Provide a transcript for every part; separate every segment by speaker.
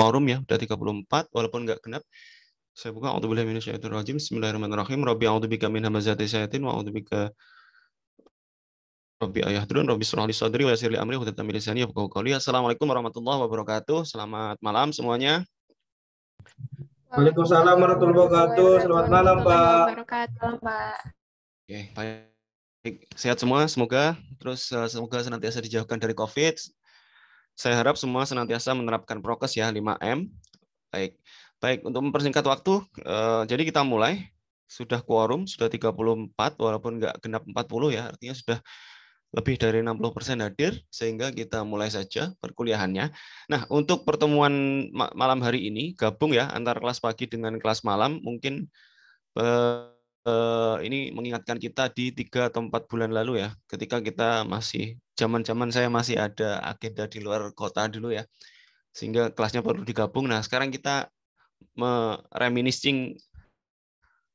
Speaker 1: quorum ya, udah 34 walaupun nggak genap. Saya buka a'udzubillahi minasyaitonirrajim. Bismillahirrahmanirrahim. Rabbi a'udzubika min hamazati syayatin wa a'udzubika Rabbi ayahdurun, Rabbi shrah li sadri wa yassir li amri uqdatam min lisani yafqahu qawli. Assalamualaikum warahmatullahi wabarakatuh. Selamat malam semuanya.
Speaker 2: Waalaikumsalam warahmatullahi wabarakatuh. Selamat malam, Pak.
Speaker 3: Wabarakatuh, Pak.
Speaker 1: Oke, baik. Sehat semua, semoga. Terus semoga senantiasa dijauhkan dari COVID. Saya harap semua senantiasa menerapkan prokes ya, 5M. Baik. Baik, untuk mempersingkat waktu, jadi kita mulai. Sudah quorum, sudah 34, walaupun nggak genap 40 ya, artinya sudah lebih dari 60% hadir, sehingga kita mulai saja perkuliahannya. Nah, untuk pertemuan malam hari ini, gabung ya antara kelas pagi dengan kelas malam, mungkin ini mengingatkan kita di 3 atau 4 bulan lalu ya, ketika kita masih, zaman-zaman saya masih ada agenda di luar kota dulu ya, sehingga kelasnya perlu digabung. Nah, sekarang kita reminiscing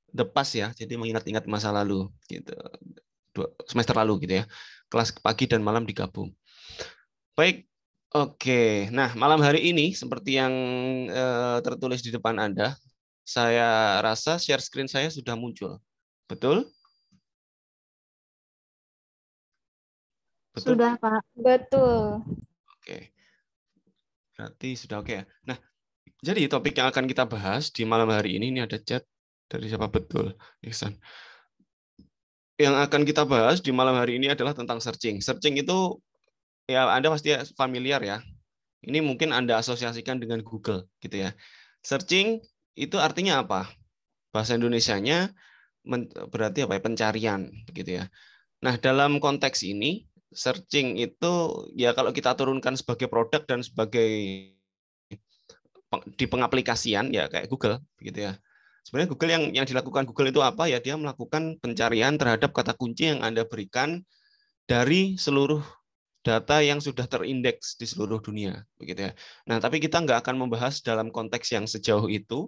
Speaker 1: the past ya, jadi mengingat-ingat masa lalu, gitu, semester lalu gitu ya. Kelas pagi dan malam digabung. Baik, oke. Nah, malam hari ini seperti yang tertulis di depan Anda, saya rasa share screen saya sudah muncul. Betul? Betul?
Speaker 3: Sudah, Pak. Betul.
Speaker 1: Oke. Berarti sudah oke ya. Nah, jadi topik yang akan kita bahas di malam hari ini ada chat dari siapa? Betul, Ihsan. Yang akan kita bahas di malam hari ini adalah tentang searching. Searching itu ya Anda pasti familiar ya. Ini mungkin Anda asosiasikan dengan Google gitu ya. Searching itu artinya apa? Bahasa Indonesianya berarti apa ya? Pencarian gitu ya. Nah, dalam konteks ini searching itu ya kalau kita turunkan sebagai produk dan sebagai di pengaplikasian ya kayak Google gitu ya. Sebenarnya Google yang dilakukan Google itu apa ya? Dia melakukan pencarian terhadap kata kunci yang Anda berikan dari seluruh data yang sudah terindeks di seluruh dunia, begitu ya. Nah, tapi kita nggak akan membahas dalam konteks yang sejauh itu,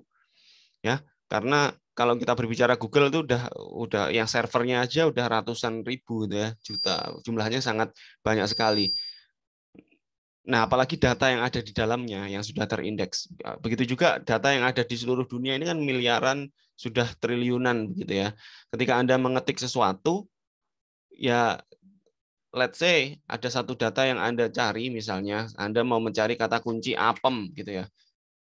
Speaker 1: ya, karena kalau kita berbicara Google itu udah yang servernya aja udah ratusan ribu, ya, juta, jumlahnya sangat banyak sekali. Nah, apalagi data yang ada di dalamnya yang sudah terindeks. Begitu juga data yang ada di seluruh dunia ini kan miliaran, sudah triliunan, begitu ya. Ketika Anda mengetik sesuatu, ya let's say ada satu data yang Anda cari, misalnya Anda mau mencari kata kunci apem gitu ya.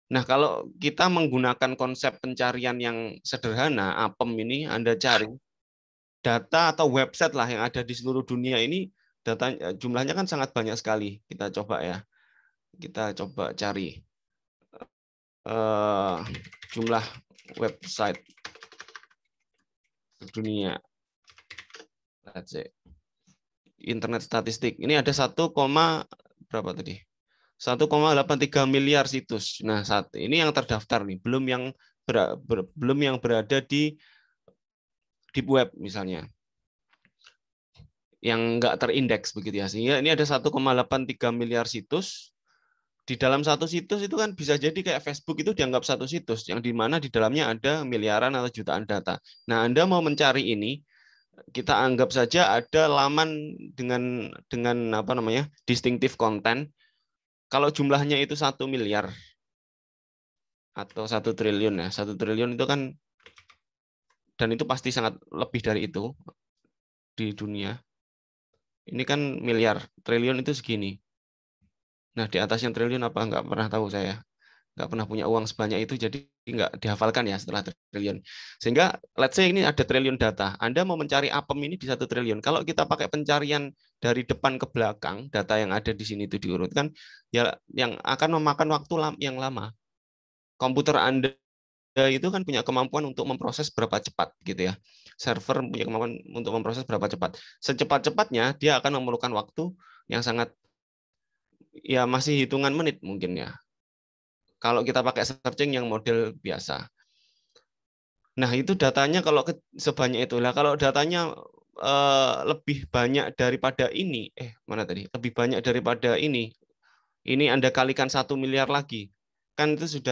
Speaker 1: Nah, kalau kita menggunakan konsep pencarian yang sederhana, apem ini Anda cari data atau website lah yang ada di seluruh dunia ini, data jumlahnya kan sangat banyak sekali. Kita coba ya. Kita coba cari jumlah website dunia. Let's say internet statistik. Ini ada 1, berapa tadi? 1,83 miliar situs. Nah, saat ini yang terdaftar nih, belum yang berada di deep web misalnya, yang nggak terindeks begitu ya. Sehingga ini ada 1,83 miliar situs. Di dalam satu situs itu kan bisa jadi kayak Facebook itu dianggap satu situs, yang di mana di dalamnya ada miliaran atau jutaan data. Nah, Anda mau mencari ini, kita anggap saja ada laman dengan apa namanya distinctive content. Kalau jumlahnya itu 1 miliar atau 1 triliun ya, 1 triliun itu kan, dan itu pasti sangat lebih dari itu di dunia. Ini kan miliar, triliun itu segini. Nah, di atasnya triliun apa nggak pernah tahu saya. Nggak pernah punya uang sebanyak itu, jadi nggak dihafalkan ya setelah triliun. Sehingga let's say ini ada triliun data. Anda mau mencari apem ini di 1 triliun. Kalau kita pakai pencarian dari depan ke belakang, data yang ada di sini itu diurutkan, ya yang akan memakan waktu yang lama. Komputer Anda itu kan punya kemampuan untuk memproses berapa cepat gitu ya. Server punya kemampuan untuk memproses berapa cepat. Secepat-cepatnya dia akan memerlukan waktu yang sangat, ya masih hitungan menit mungkin ya. Kalau kita pakai searching yang model biasa. Nah, itu datanya kalau sebanyak itulah. Kalau datanya lebih banyak daripada ini, mana tadi? Lebih banyak daripada ini Anda kalikan 1 miliar lagi. Kan itu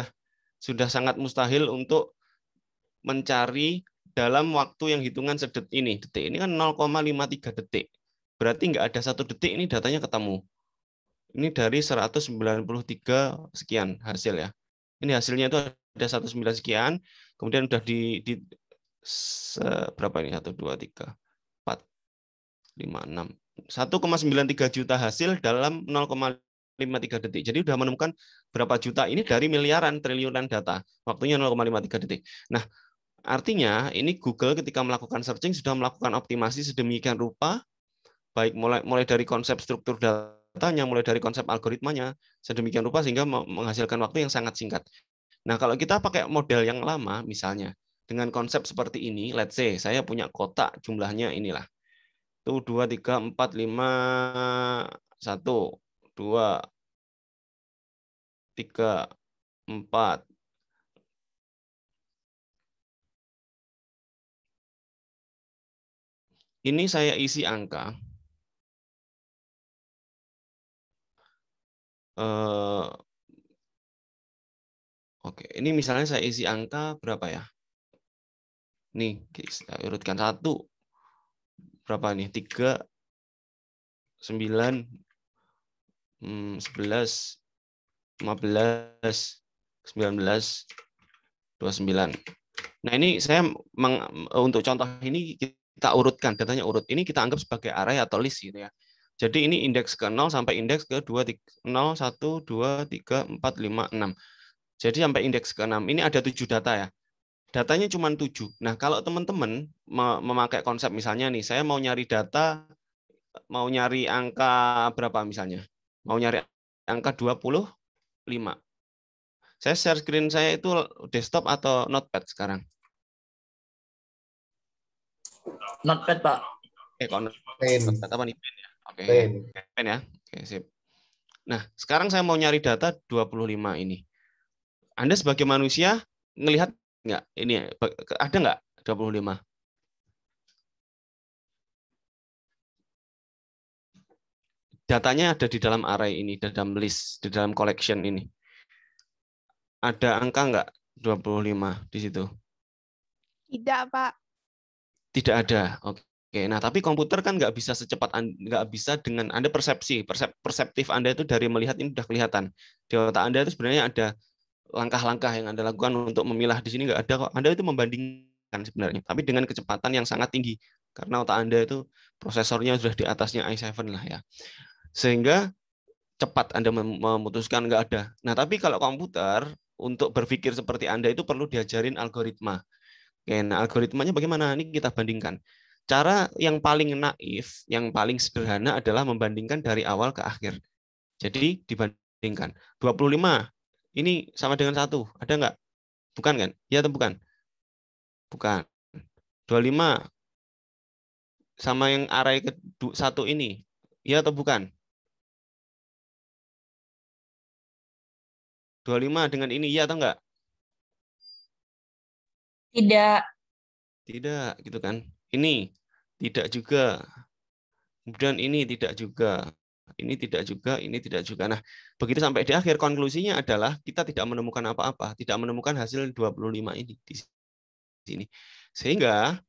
Speaker 1: sudah sangat mustahil untuk mencari dalam waktu yang hitungan detik ini kan 0,53 detik. Berarti nggak ada 1 detik ini datanya ketemu. Ini dari 193 sekian hasil ya. Ini hasilnya itu ada 19 sekian, kemudian udah berapa ini? 1, 2, 3, 4, 5, 6. 1,93 juta hasil dalam 0,53 detik. Jadi udah menemukan berapa juta ini dari miliaran triliunan data. Waktunya 0,53 detik. Nah, artinya ini Google ketika melakukan searching sudah melakukan optimasi sedemikian rupa, baik mulai dari konsep struktur datanya, mulai dari konsep algoritmanya, sedemikian rupa sehingga menghasilkan waktu yang sangat singkat. Nah, kalau kita pakai model yang lama, misalnya dengan konsep seperti ini, let's say saya punya kotak jumlahnya inilah. Itu 2, 3, 4, 5, 1, 2, 3, 4. Ini saya isi angka. Oke, ini misalnya saya isi angka berapa ya? Nih, kita urutkan 1. Berapa nih? 3, 9, 11, 15, 19, 29. Nah, ini saya untuk contoh ini kita urutkan, datanya urut. Ini kita anggap sebagai array atau list gitu ya. Jadi ini indeks ke 0 sampai indeks ke 2, 0, 1, 2, 3, 4, 5, 6. Jadi sampai indeks ke 6. Ini ada 7 data ya. Datanya cuma 7. Nah, kalau teman-teman memakai konsep misalnya nih, saya mau nyari data, mau nyari angka berapa misalnya? Mau nyari angka 25. Saya share screen saya itu desktop atau notepad sekarang?
Speaker 4: Notepad, Pak.
Speaker 2: Pen.
Speaker 1: Notepad apa nih? Pen ya? Oke, pen ya. Oke, sip. Nah, sekarang saya mau nyari data 25 ini. Anda sebagai manusia ngelihat nggak? Ini ada nggak 25? Datanya ada di dalam array ini, di dalam list, di dalam collection ini. Ada angka nggak 25 di situ?
Speaker 3: Tidak, Pak.
Speaker 1: Tidak ada. Oke. Nah, tapi komputer kan nggak bisa secepat, nggak bisa dengan Anda perseptif Anda itu dari melihat ini sudah kelihatan. Di otak Anda itu sebenarnya ada langkah-langkah yang Anda lakukan untuk memilah. Di sini nggak ada kok. Anda itu membandingkan sebenarnya, tapi dengan kecepatan yang sangat tinggi. Karena otak Anda itu prosesornya sudah di atasnya i7 lah ya. Sehingga cepat Anda memutuskan nggak ada. Nah, tapi kalau komputer untuk berpikir seperti Anda itu perlu diajarin algoritma. Oke, nah algoritmanya bagaimana? Ini kita bandingkan. Cara yang paling naif, yang paling sederhana adalah membandingkan dari awal ke akhir. Jadi dibandingkan. 25 ini sama dengan 1. Ada nggak? Bukan kan? Ya atau bukan? Bukan. 25 sama yang array ke 1 ini. Ya atau bukan? 25 dengan ini ya atau enggak?
Speaker 4: Tidak.
Speaker 1: Tidak, gitu kan. Ini tidak juga. Kemudian ini tidak juga. Ini tidak juga, ini tidak juga. Nah, begitu sampai di akhir, konklusinya adalah kita tidak menemukan apa-apa, tidak menemukan hasil 25 ini di sini. Sehingga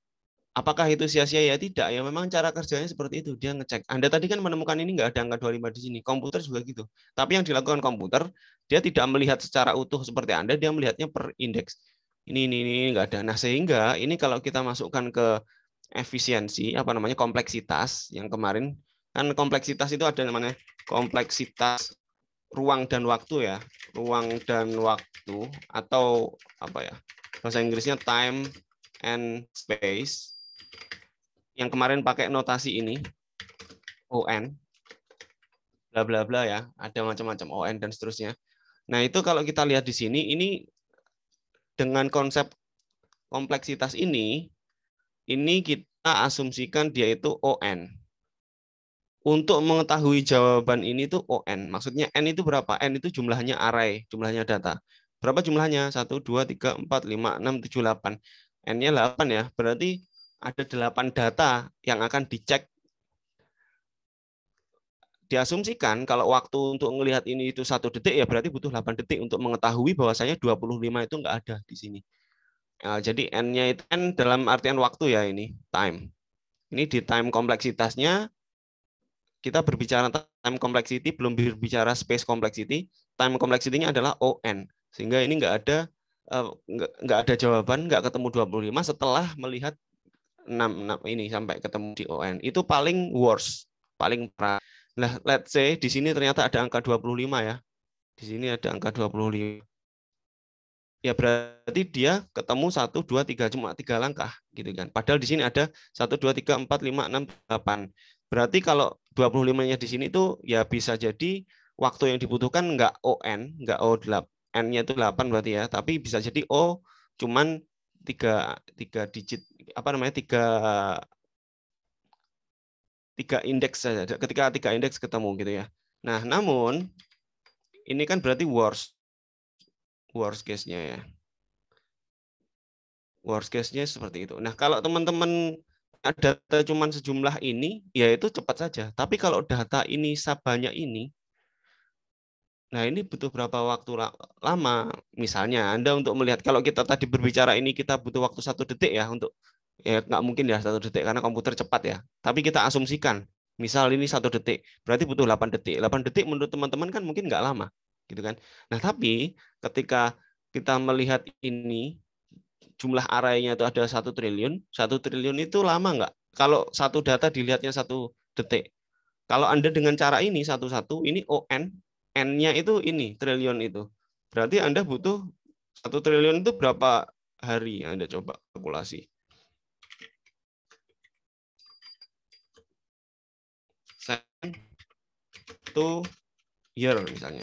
Speaker 1: apakah itu sia-sia ya? Tidak. Ya memang cara kerjanya seperti itu. Dia ngecek. Anda tadi kan menemukan ini nggak ada angka 25 di sini. Komputer juga gitu. Tapi yang dilakukan komputer, dia tidak melihat secara utuh seperti Anda, dia melihatnya per indeks. Ini nggak ada. Nah, sehingga ini kalau kita masukkan ke efisiensi, apa namanya, kompleksitas, yang kemarin, kan kompleksitas itu ada namanya kompleksitas ruang dan waktu ya. Ruang dan waktu, atau apa ya, bahasa Inggrisnya time and space. Yang kemarin pakai notasi ini, ON, bla bla bla ya, ada macam-macam ON dan seterusnya. Nah, itu kalau kita lihat di sini, ini dengan konsep kompleksitas ini kita asumsikan dia itu ON. Untuk mengetahui jawaban ini tuh ON. Maksudnya N itu berapa? N itu jumlahnya array, jumlahnya data. Berapa jumlahnya? 1, 2, 3, 4, 5, 6, 7, 8. N-nya 8 ya. Berarti ada 8 data yang akan dicek. Diasumsikan kalau waktu untuk melihat ini itu 1 detik, ya berarti butuh 8 detik untuk mengetahui bahwasanya 25 itu nggak ada di sini. Nah, jadi N-nya itu N dalam artian waktu ya, ini time. Ini di time kompleksitasnya kita berbicara time complexity, belum berbicara space complexity. Time complexity-nya adalah ON. Sehingga ini nggak ada jawaban, nggak ketemu 25 setelah melihat 6 ini sampai ketemu di ON. Itu paling worst, paling parah. Nah, let's say di sini ternyata ada angka 25 ya. Di sini ada angka 25. Ya berarti dia ketemu 1, 2, 3, cuma 3 langkah gitu kan. Padahal di sini ada 1, 2, 3, 4, 5, 6, 8. Berarti kalau 25-nya di sini tuh ya bisa jadi waktu yang dibutuhkan nggak ON, nggak O8, N-nya itu 8 berarti ya, tapi bisa jadi O cuman 3 digit, apa namanya, 3 indeks saja. Ketika 3 indeks ketemu gitu ya. Nah, namun ini kan berarti worst case-nya ya. Worst case-nya seperti itu. Nah, kalau teman-teman data cuma sejumlah ini, ya itu cepat saja. Tapi kalau data ini sebanyak ini, nah ini butuh berapa waktu lama? Misalnya Anda untuk melihat, kalau kita tadi berbicara ini kita butuh waktu 1 detik ya untuk, ya nggak mungkin ya 1 detik karena komputer cepat ya. Tapi kita asumsikan, misal ini 1 detik, berarti butuh 8 detik. 8 detik menurut teman-teman kan mungkin nggak lama, gitu kan? Nah, tapi ketika kita melihat ini, jumlah arraynya itu ada 1 triliun, 1 triliun itu lama nggak? Kalau satu data dilihatnya 1 detik. Kalau Anda dengan cara ini satu-satu, ini ON, N-nya itu ini, triliun itu. Berarti Anda butuh 1 triliun itu berapa hari? Anda coba kalkulasi. To year misalnya.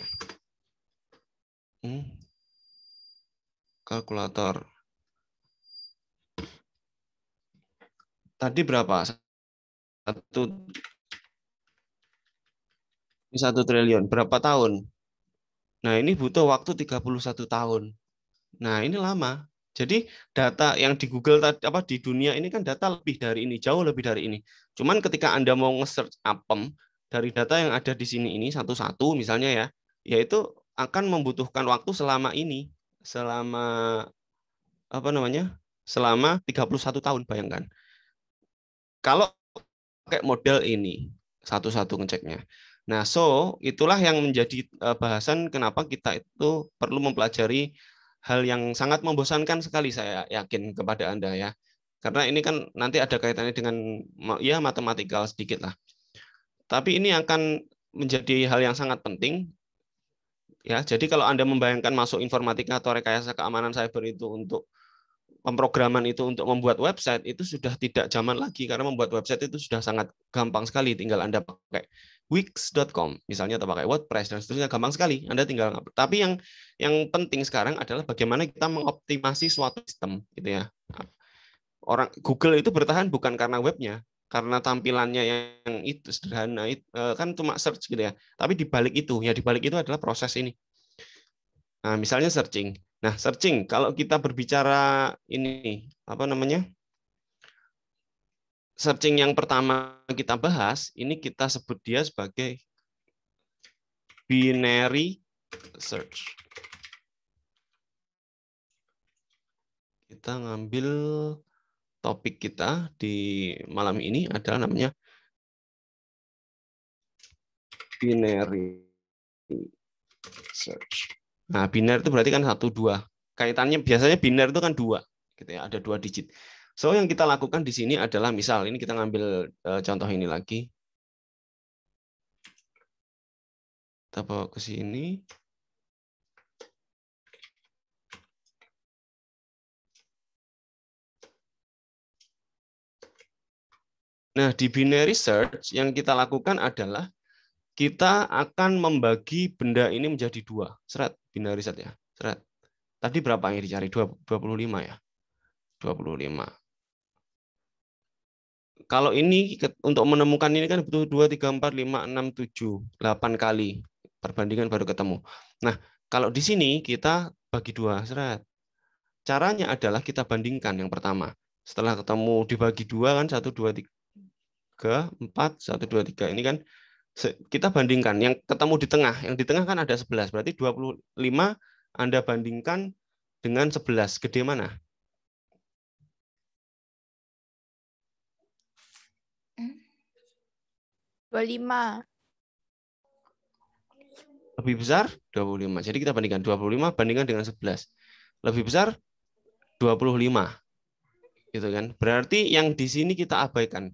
Speaker 1: Kalkulator. Tadi berapa? 1 triliun. Berapa tahun? Nah, ini butuh waktu 31 tahun. Nah, ini lama. Jadi data yang di Google di dunia ini kan data lebih dari ini, jauh lebih dari ini. Cuman ketika Anda mau nge-search apem dari data yang ada di sini ini satu-satu misalnya ya, yaitu akan membutuhkan waktu selama ini, selama apa namanya? Selama 31 tahun, bayangkan. Kalau pakai model ini, satu-satu ngeceknya. Nah, itulah yang menjadi bahasan kenapa kita itu perlu mempelajari hal yang sangat membosankan sekali, saya yakin kepada Anda ya. Karena ini kan nanti ada kaitannya dengan ya matematikal sedikit lah. Tapi ini akan menjadi hal yang sangat penting ya. Jadi kalau Anda membayangkan masuk informatika atau rekayasa keamanan cyber itu untuk pemrograman itu untuk membuat website, itu sudah tidak zaman lagi karena membuat website itu sudah sangat gampang sekali. Tinggal Anda pakai wix.com misalnya atau pakai WordPress dan seterusnya, gampang sekali. Anda tinggal. Tapi yang penting sekarang adalah bagaimana kita mengoptimasi suatu sistem gitu ya. Orang Google itu bertahan bukan karena webnya, karena tampilannya yang itu sederhana, kan cuma search gitu ya. Tapi di balik itu adalah proses ini. Nah, misalnya searching. Nah, searching kalau kita berbicara ini apa namanya? Searching yang pertama kita bahas, ini kita sebut dia sebagai binary search. Kita ngambil topik kita di malam ini adalah namanya binary search. Nah, biner itu berarti kan 1, 2. Kaitannya biasanya biner itu kan 2, gitu ya, ada 2 digit. So yang kita lakukan di sini adalah misal ini kita ngambil contoh ini lagi. Kita bawa ke sini. Nah, di binary search yang kita lakukan adalah kita akan membagi benda ini menjadi 2. Seret, binary search ya. Seret. Tadi berapa yang dicari? 25 ya. 25. Kalau ini untuk menemukan ini kan butuh 2, 3, 4, 5, 6, 7, 8 kali perbandingan baru ketemu. Nah, kalau di sini kita bagi 2, seret. Caranya adalah kita bandingkan yang pertama. Setelah ketemu dibagi 2 kan 1, 2, 3, 4, 1, 2, 3. Ini kan kita bandingkan yang ketemu di tengah. Yang di tengah kan ada 11. Berarti 25 Anda bandingkan dengan 11. Gede mana?
Speaker 3: 25.
Speaker 1: Lebih besar 25. Jadi kita bandingkan 25 bandingkan dengan 11. Lebih besar 25. Gitu kan. Berarti yang di sini kita abaikan.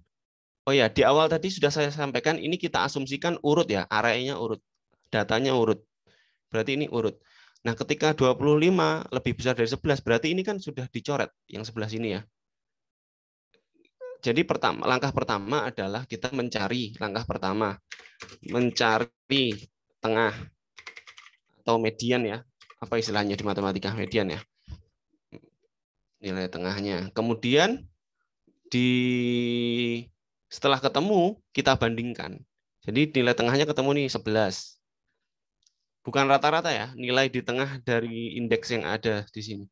Speaker 1: Oh ya, di awal tadi sudah saya sampaikan ini kita asumsikan urut ya, arraynya urut. Datanya urut. Berarti ini urut. Nah, ketika 25 lebih besar dari 11, berarti ini kan sudah dicoret yang sebelah sini ya. Jadi langkah pertama adalah kita mencari tengah atau median ya. Apa istilahnya di matematika median ya? Nilai tengahnya. Kemudian setelah ketemu kita bandingkan. Jadi nilai tengahnya ketemu nih 11. Bukan rata-rata ya, nilai di tengah dari indeks yang ada di sini.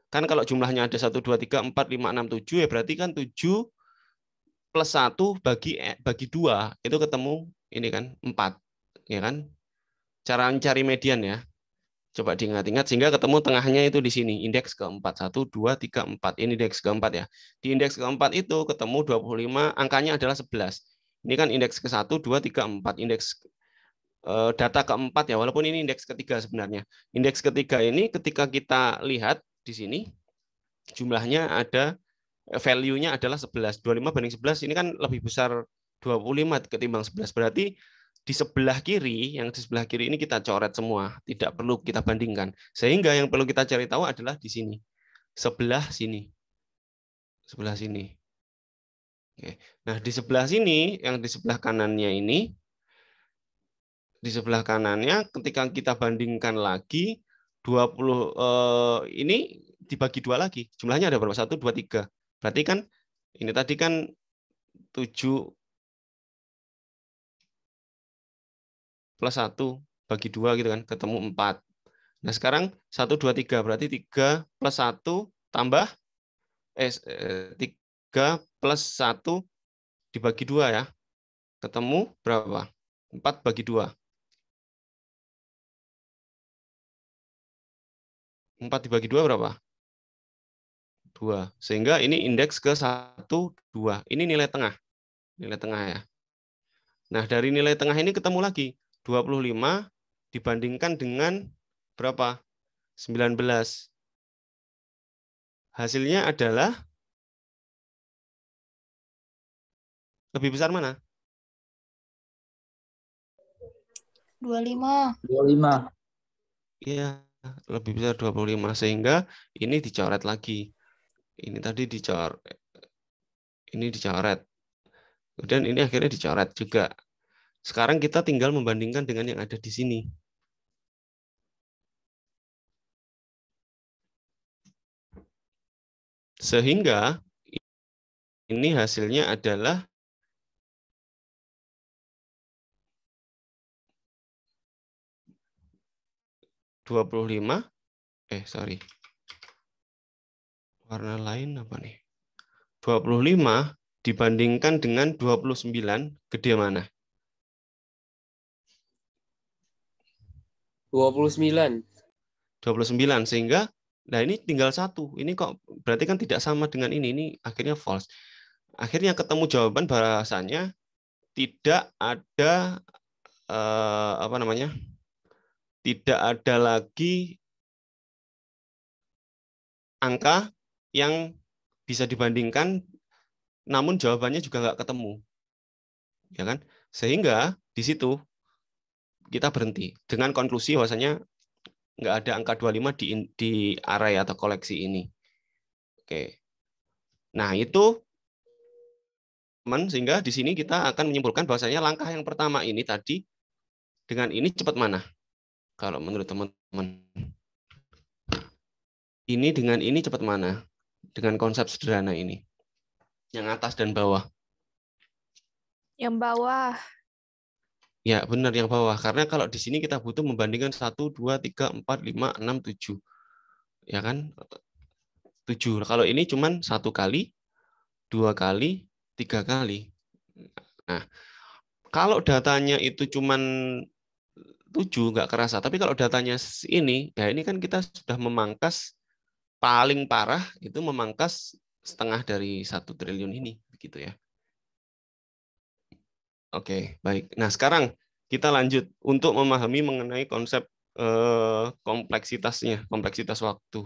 Speaker 1: Kan kalau jumlahnya ada 1, 2, 3, 4, 5, 6, 7 ya berarti kan 7 plus 1 bagi 2 itu ketemu ini kan 4. Ya kan? Cara mencari median ya. Coba diingat-ingat sehingga ketemu tengahnya itu di sini. Indeks keempat. 1, 2, 3, 4. Ini indeks keempat ya. Di indeks keempat itu ketemu 25, angkanya adalah 11. Ini kan indeks ke-1, 2, 3, 4. Indeks data keempat ya, walaupun ini indeks ketiga sebenarnya. Indeks ketiga ini ketika kita lihat di sini, jumlahnya ada, value-nya adalah 11. 25 banding 11 ini kan lebih besar 25 ketimbang 11. Berarti di sebelah kiri, yang di sebelah kiri ini kita coret semua, tidak perlu kita bandingkan. Sehingga yang perlu kita cari tahu adalah di sini, sebelah sini. Sebelah sini. Oke. Nah, di sebelah sini, yang di sebelah kanannya ini, di sebelah kanannya ketika kita bandingkan lagi 20 ini dibagi 2 lagi. Jumlahnya ada berapa? 1, 2, 3. Berarti kan ini tadi kan 7 plus 1 bagi 2 gitu kan, ketemu 4. Nah, sekarang 1, 2, 3 berarti 3 plus 1 tambah 3 plus 1 dibagi 2 ya. Ketemu berapa? 4 bagi 2. 4 dibagi 2 berapa? 2. Sehingga ini indeks ke 1, 2. Ini nilai tengah. Nilai tengah ya. Nah, dari nilai tengah ini ketemu lagi. 25 dibandingkan dengan berapa? 19. Hasilnya adalah lebih besar mana?
Speaker 3: 25.
Speaker 4: 25.
Speaker 1: Iya, lebih besar 25. Sehingga ini dicoret lagi. Ini tadi dicoret. Ini dicoret. Kemudian ini akhirnya dicoret juga. Sekarang kita tinggal membandingkan dengan yang ada di sini. Sehingga ini hasilnya adalah 25. Sorry. Warna lain apa nih? 25 dibandingkan dengan 29, gede mana?
Speaker 2: 29.
Speaker 1: 29, sehingga nah ini tinggal 1. Ini kok berarti kan tidak sama dengan ini akhirnya false. Akhirnya ketemu jawaban bahasanya tidak ada apa namanya? Tidak ada lagi angka yang bisa dibandingkan, namun jawabannya juga nggak ketemu, ya kan? Sehingga di situ kita berhenti dengan konklusi bahwasanya nggak ada angka 25 di array atau koleksi ini. Oke. Nah, itu teman, sehingga di sini kita akan menyimpulkan bahwasanya langkah yang pertama ini tadi dengan ini cepat mana? Kalau menurut teman-teman. Ini dengan ini cepat mana? Dengan konsep sederhana ini. Yang atas dan bawah.
Speaker 3: Yang bawah.
Speaker 1: Ya, benar yang bawah. Karena kalau di sini kita butuh membandingkan 1, 2, 3, 4, 5, 6, 7. Ya kan? 7. Kalau ini cuman 1 kali, 2 kali, 3 kali. Nah, kalau datanya itu cuman 7, nggak kerasa. Tapi kalau datanya ini, ya ini kan kita sudah memangkas, paling parah itu memangkas setengah dari 1 triliun ini. Begitu ya. Oke, baik. Nah, sekarang kita lanjut untuk memahami mengenai konsep kompleksitasnya, kompleksitas waktu.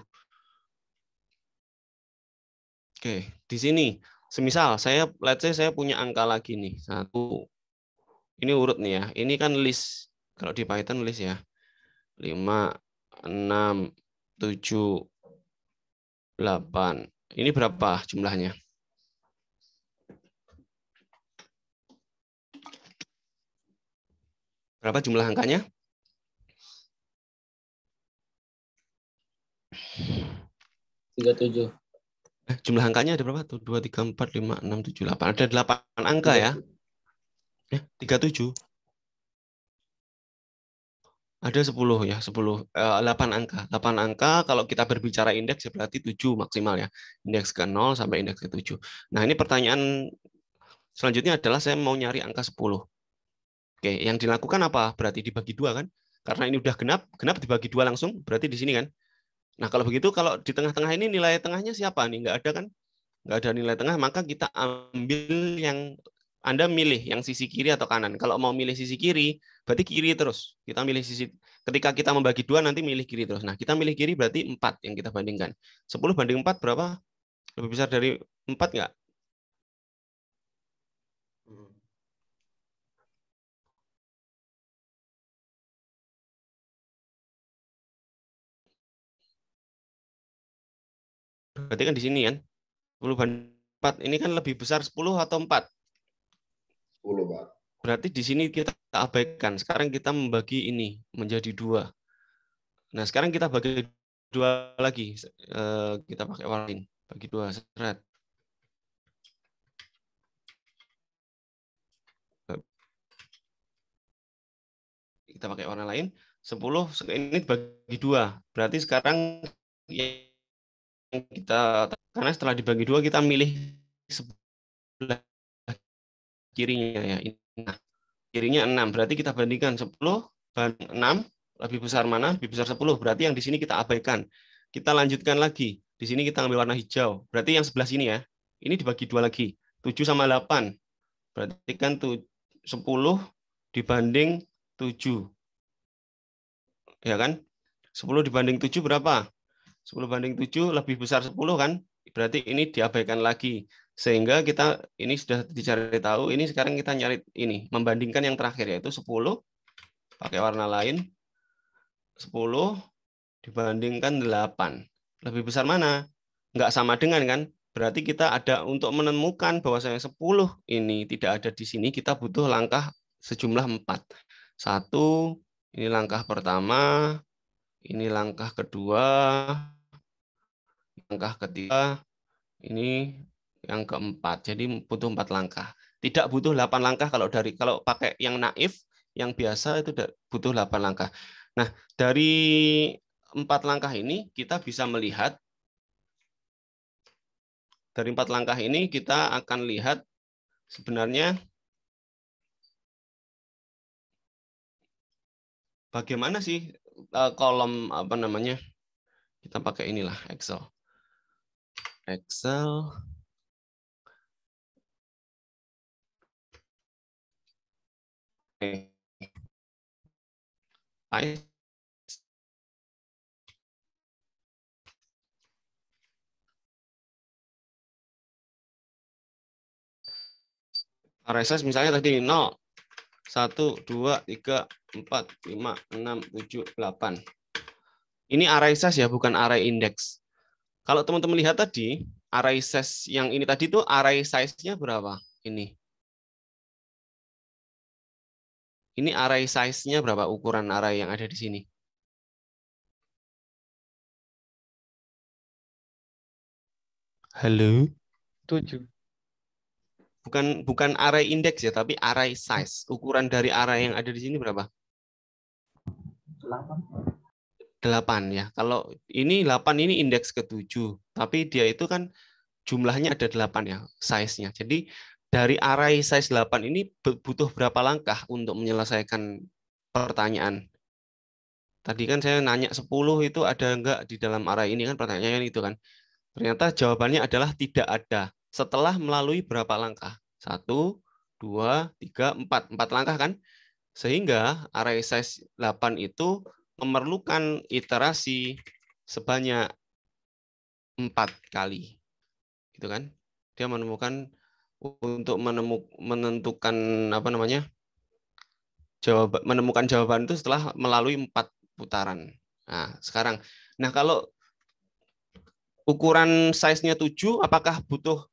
Speaker 1: Oke, di sini, semisal let's say saya punya angka lagi nih, 1. Ini urut nih ya, ini kan list. Kalau di Python list ya, 5, 6, 7, 8. Ini berapa jumlahnya? Berapa jumlah angkanya?
Speaker 4: 37.
Speaker 1: Jumlah angkanya ada berapa tuh? 2, 3, 4, 5, 6, 7, 8. Ada 8 angka ya? 37. Ada 10 ya, 8 angka. 8 angka kalau kita berbicara indeks ya berarti 7 maksimal ya. Indeks ke 0 sampai indeks ke 7. Nah, ini pertanyaan selanjutnya adalah saya mau nyari angka 10. Oke, yang dilakukan apa? Berarti dibagi 2 kan? Karena ini udah genap dibagi 2 langsung, berarti di sini kan. Nah, kalau begitu kalau di tengah-tengah ini nilai tengahnya siapa nih? Nggak ada kan? Nggak ada nilai tengah, maka kita ambil yang Anda milih yang sisi kiri atau kanan. Kalau mau milih sisi kiri, berarti kiri terus. Kita milih sisi, ketika kita membagi 2 nanti milih kiri terus. Nah, kita milih kiri berarti 4 yang kita bandingkan. 10 banding 4 berapa? Lebih besar dari 4 nggak? Berarti kan di sini kan? 10 banding 4. Ini kan lebih besar 10 atau 4?
Speaker 2: 10, Pak.
Speaker 1: Berarti di sini kita abaikan. Sekarang kita membagi ini menjadi 2. Nah, sekarang kita bagi 2 lagi. Kita pakai warna lain. Bagi 2. Seret. Kita pakai warna lain. 10 ini bagi 2. Berarti sekarang yang kita, karena setelah dibagi 2 kita milih sebelah kirinya ya. Nah, kirinya 6. Berarti kita bandingkan 10 banding 6 lebih besar mana? Lebih besar 10. Berarti yang di sini kita abaikan. Kita lanjutkan lagi. Di sini kita ambil warna hijau. Berarti yang sebelah sini ya. Ini dibagi 2 lagi. 7 sama 8. Berarti kan 10 dibanding 7. Ya kan? 10 dibanding 7 berapa? 10 banding 7 lebih besar 10 kan? Berarti ini diabaikan lagi. Sehingga kita ini sudah dicari tahu, ini sekarang kita nyari ini, membandingkan yang terakhir yaitu 10 pakai warna lain. 10 dibandingkan 8. Lebih besar mana? Nggak sama dengan kan? Berarti kita ada untuk menemukan bahwasanya 10 ini tidak ada di sini, kita butuh langkah sejumlah 4. 1, ini langkah pertama, ini langkah kedua, langkah ketiga, ini yang keempat. Jadi butuh 4 langkah. Tidak butuh 8 langkah kalau pakai yang naif, yang biasa itu butuh 8 langkah. Nah, dari 4 langkah ini kita bisa melihat, dari 4 langkah ini kita akan lihat sebenarnya bagaimana sih kolom apa namanya? Kita pakai inilah Excel. Array size misalnya tadi 0, 1, 2, 3, 4, 5, 6, 7, 8. Ini array size ya, bukan array index. Kalau teman-teman lihat tadi, array size yang ini tadi tuh array size-nya berapa? Ini. Ini array size-nya berapa, ukuran array yang ada di sini? Halo?
Speaker 5: 7.
Speaker 1: Bukan array index ya, tapi array size. Ukuran dari array yang ada di sini berapa? 8 ya. Kalau ini 8 ini indeks ke-7, tapi dia itu kan jumlahnya ada 8 ya, size-nya. Jadi dari array size 8 ini butuh berapa langkah untuk menyelesaikan pertanyaan? Tadi kan saya nanya 10 itu ada enggak di dalam array ini kan, pertanyaan itu kan. Ternyata jawabannya adalah tidak ada. Setelah melalui berapa langkah? 1, 2, 3, 4. 4 langkah kan? Sehingga array size 8 itu memerlukan iterasi sebanyak 4 kali. Gitu kan? Dia menemukan untuk menentukan apa namanya? Menemukan jawaban itu setelah melalui 4 putaran. Nah, sekarang kalau ukuran size-nya 7, apakah butuh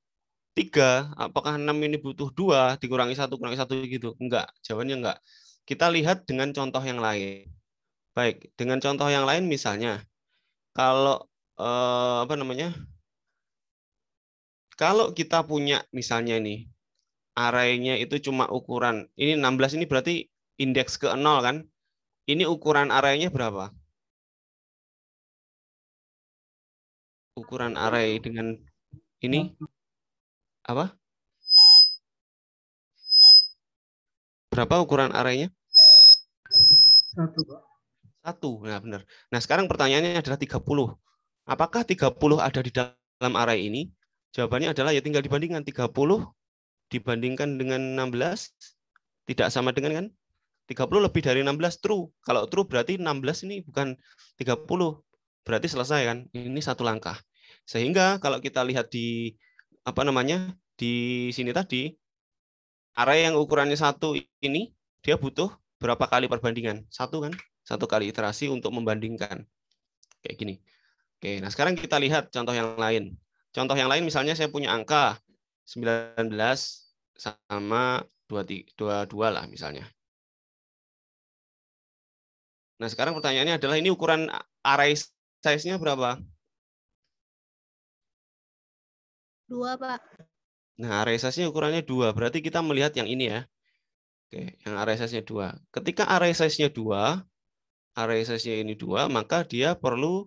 Speaker 1: 3? Apakah 6 ini butuh 2 dikurangi 1 kurangi 1 gitu? Enggak, jawabannya enggak. Kita lihat dengan contoh yang lain. Baik, dengan contoh yang lain misalnya kalau apa namanya? Kalau kita punya misalnya nih array-nya itu cuma ukuran ini 16, ini berarti indeks ke 0 kan? Ini ukuran array-nya berapa? Ukuran array dengan ini apa? Berapa ukuran array-nya? 1. Nah, benar. Nah, sekarang pertanyaannya adalah 30. Apakah 30 ada di dalam array ini? Jawabannya adalah ya tinggal dibandingkan 30 dibandingkan dengan 16 tidak sama dengan kan? 30 lebih dari 16 true. Kalau true berarti 16 ini bukan 30. Berarti selesai kan? Ini satu langkah. Sehingga kalau kita lihat di apa namanya? Di sini tadi array yang ukurannya 1 ini dia butuh berapa kali perbandingan? 1 kan? 1 kali iterasi untuk membandingkan. Kayak gini. Oke, nah sekarang kita lihat contoh yang lain. Contoh yang lain misalnya saya punya angka 19 sama 22 lah misalnya. Nah, sekarang pertanyaannya adalah ini ukuran array size-nya berapa?
Speaker 3: 2, Pak.
Speaker 1: Nah, array size-nya ukurannya 2. Berarti kita melihat yang ini ya. Oke, yang array size-nya 2. Ketika array size-nya 2, array size-nya ini 2, maka dia perlu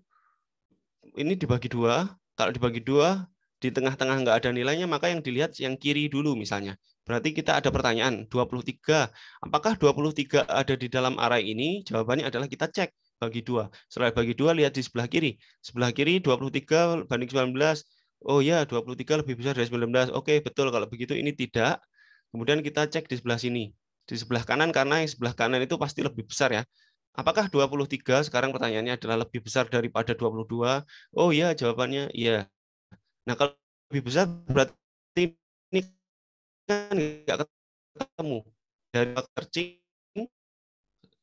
Speaker 1: ini dibagi 2. Kalau dibagi 2, di tengah-tengah nggak ada nilainya, maka yang dilihat yang kiri dulu misalnya. Berarti kita ada pertanyaan, 23. Apakah 23 ada di dalam array ini? Jawabannya adalah kita cek bagi 2. Setelah bagi 2, lihat di sebelah kiri. Sebelah kiri 23 banding 19. Oh ya, 23 lebih besar dari 19. Oke, betul. Kalau begitu ini tidak. Kemudian kita cek di sebelah sini. Di sebelah kanan, karena yang sebelah kanan itu pasti lebih besar ya. Apakah 23 sekarang pertanyaannya adalah lebih besar daripada 22? Oh ya, jawabannya iya. Nah, kalau lebih besar berarti ini kan nggak ketemu. Dari searching,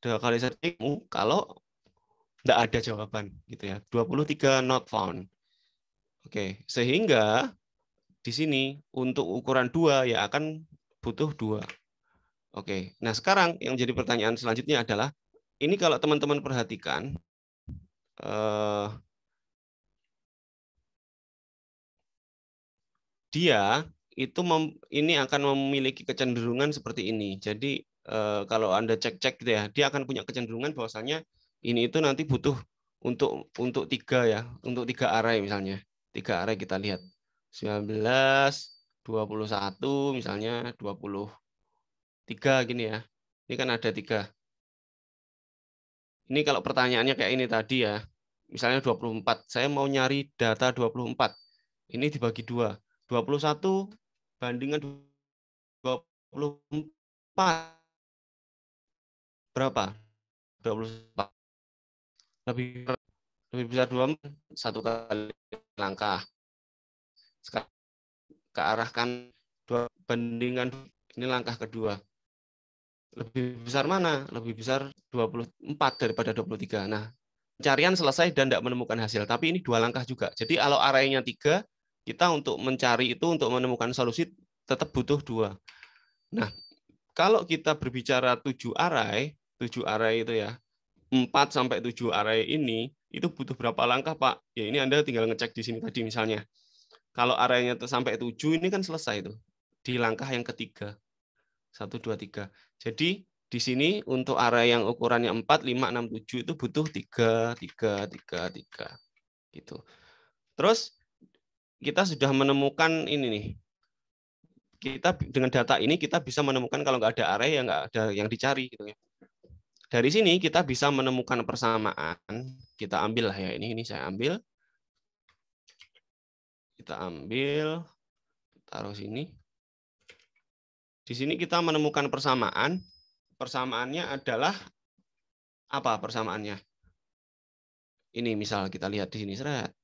Speaker 1: 2 kali searching, kalau nggak ada jawaban. Gitu ya. 23 not found. Oke, sehingga di sini untuk ukuran 2 ya akan butuh 2. Oke, nah sekarang yang jadi pertanyaan selanjutnya adalah, ini kalau teman-teman perhatikan, dia itu ini akan memiliki kecenderungan seperti ini. Jadi kalau Anda cek-cek gitu ya, dia akan punya kecenderungan bahwasanya ini itu nanti butuh untuk 3 ya, untuk 3 array misalnya. 3 array kita lihat. 19, 21 misalnya, 23 gini ya. Ini kan ada 3. Ini kalau pertanyaannya kayak ini tadi ya. Misalnya 24. Saya mau nyari data 24. Ini dibagi 2. 21 bandingan 24 berapa? 24. Lebih besar 24, 1 kali langkah. Sekarang ke arah kan 2 bandingan, ini langkah kedua. Lebih besar mana? Lebih besar 24 daripada 23. Nah, pencarian selesai dan tidak menemukan hasil. Tapi ini 2 langkah juga. Jadi kalau array-nya 3, kita untuk mencari itu, untuk menemukan solusi tetap butuh 2. Nah, kalau kita berbicara 7 array itu ya, 4 sampai 7 array ini, itu butuh berapa langkah, Pak? Ya ini Anda tinggal ngecek di sini tadi misalnya. Kalau array-nya sampai 7, ini kan selesai itu. Di langkah yang ketiga. 1, 2, 3. Jadi di sini untuk array yang ukurannya 4, 5, 6, 7 itu butuh 3, 3, 3, 3. Gitu. Terus kita sudah menemukan ini nih. Kita dengan data ini kita bisa menemukan kalau nggak ada array ya nggak ada yang dicari gitu ya. Dari sini kita bisa menemukan persamaan. Kita ambil lah ya, ini saya ambil. Kita ambil, taruh sini. Di sini kita menemukan persamaan. Persamaannya adalah apa persamaannya? Ini misal kita lihat di sini seret.